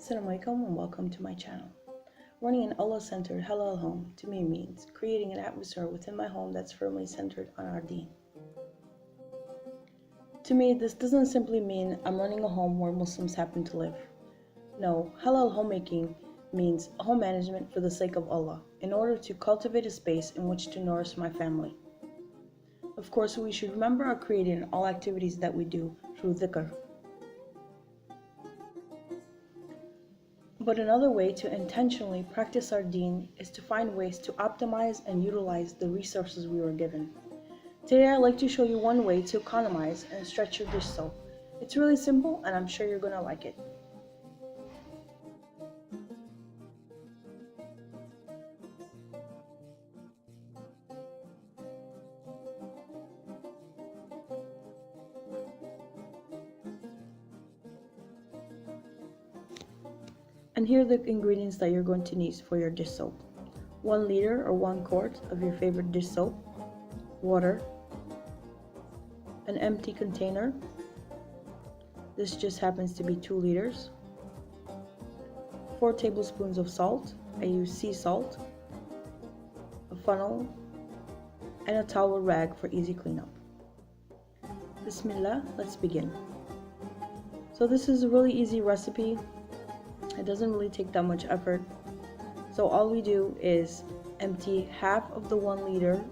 Assalamu alaikum and welcome to my channel. Running an Allah-centered halal home to me means creating an atmosphere within my home that's firmly centered on our deen. To me, this doesn't simply mean I'm running a home where Muslims happen to live. No, halal homemaking means home management for the sake of Allah, in order to cultivate a space in which to nourish my family. Of course, we should remember our Creator in all activities that we do through dhikr. But another way to intentionally practice our deen is to find ways to optimize and utilize the resources we were given. Today I'd like to show you one way to economize and stretch your dish soap. It's really simple and I'm sure you're going to like it. And here are the ingredients that you're going to need for your dish soap. 1 liter or 1 quart of your favorite dish soap, water, an empty container, this just happens to be 2 liters, 4 tablespoons of salt, I use sea salt, a funnel, and a towel rag for easy cleanup. Bismillah, let's begin. So this is a really easy recipe. It doesn't really take that much effort. So all we do is empty half of the 1 liter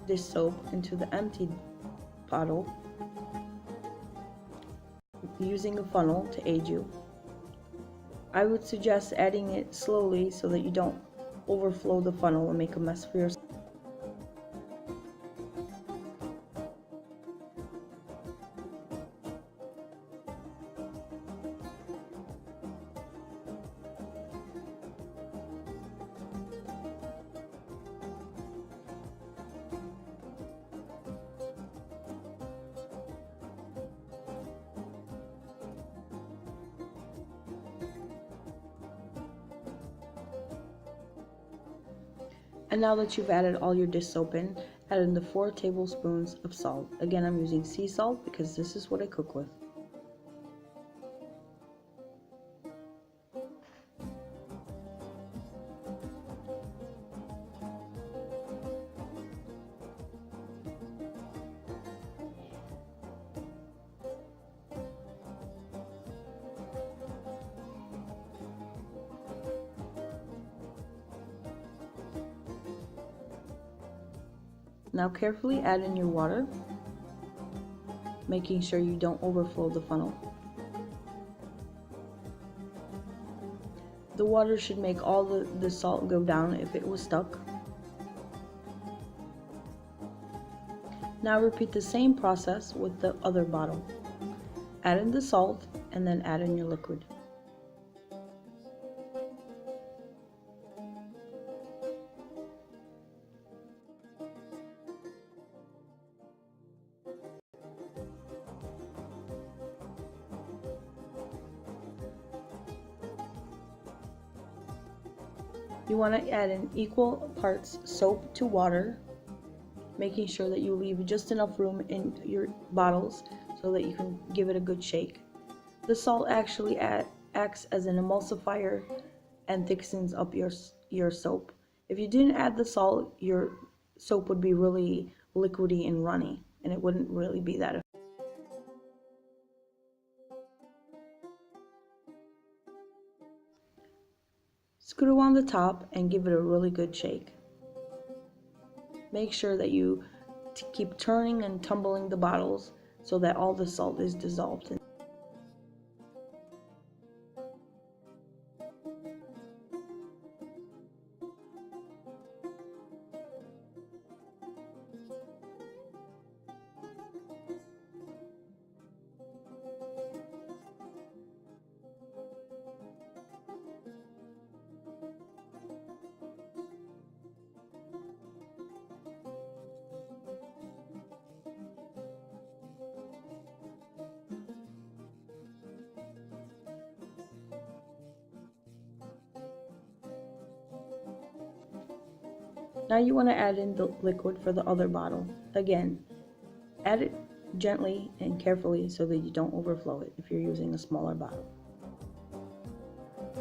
dish soap into the empty bottle using a funnel to aid you. I would suggest adding it slowly so that you don't overflow the funnel and make a mess for yourself. And now that you've added all your dish soap in, add in the 4 tablespoons of salt. Again, I'm using sea salt because this is what I cook with. Now carefully add in your water, making sure you don't overflow the funnel. The water should make all the salt go down if it was stuck. Now repeat the same process with the other bottle. Add in the salt and then add in your liquid. You want to add in equal parts soap to water, making sure that you leave just enough room in your bottles so that you can give it a good shake. The salt actually acts as an emulsifier and thickens up your soap. If you didn't add the salt, your soap would be really liquidy and runny, and it wouldn't really be that effective. Screw on the top and give it a really good shake. Make sure that you keep turning and tumbling the bottles so that all the salt is dissolved. Now you want to add in the liquid for the other bottle. Again, add it gently and carefully so that you don't overflow it if you're using a smaller bottle.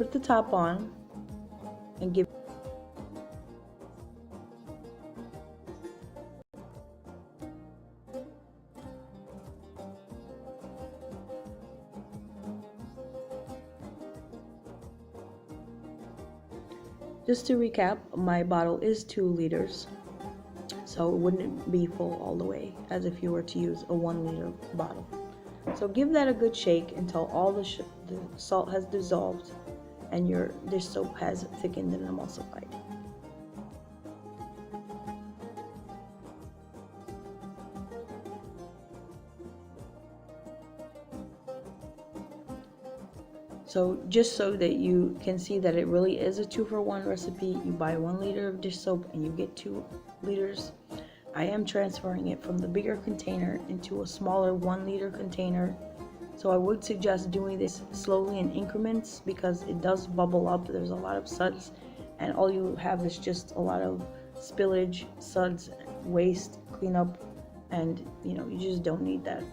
Put the top on and give Just to recap, my bottle is 2 liters, so it wouldn't be full all the way as if you were to use a 1 liter bottle. So give that a good shake until all the salt has dissolved and your dish soap has thickened and emulsified. So just so that you can see that it really is a 2-for-1 recipe, you buy 1 liter of dish soap and you get 2 liters. I am transferring it from the bigger container into a smaller 1 liter container. So I would suggest doing this slowly in increments because it does bubble up. There's a lot of suds and all you have is just a lot of spillage, suds, waste, cleanup, and you just don't need that.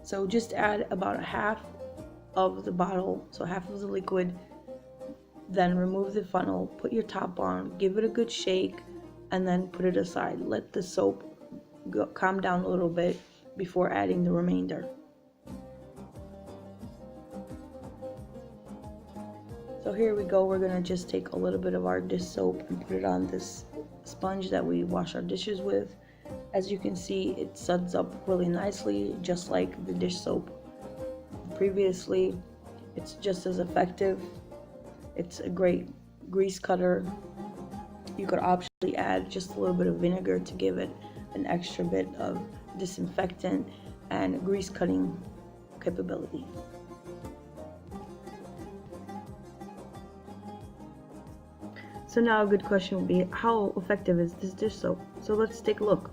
So just add about a half of the bottle, so half of the liquid, then remove the funnel, put your top on, give it a good shake, and then put it aside. Let the soap calm down a little bit before adding the remainder. So here we go, we're gonna just take a little bit of our dish soap and put it on this sponge that we wash our dishes with. As you can see, it suds up really nicely, just like the dish soap previously. It's just as effective. It's a great grease cutter. You could optionally add just a little bit of vinegar to give it an extra bit of disinfectant and grease cutting capability. So now a good question would be, how effective is this dish soap? So let's take a look.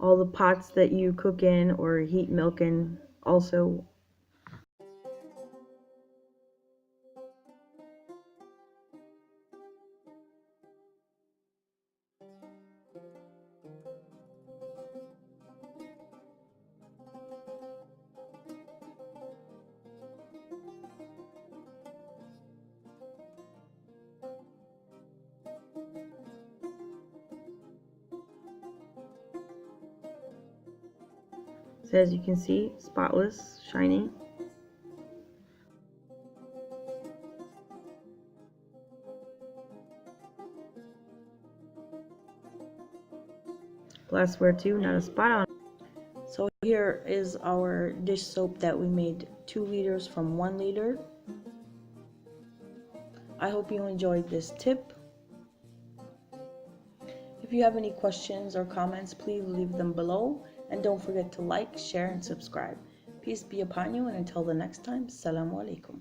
All the pots that you cook in or heat milk in also. So as you can see, spotless, shiny. Glassware too, not a spot on. So here is our dish soap that we made 2 liters from 1 liter. I hope you enjoyed this tip. If you have any questions or comments, please leave them below. And don't forget to like, share, and subscribe. Peace be upon you, and until the next time, Assalamu alaikum.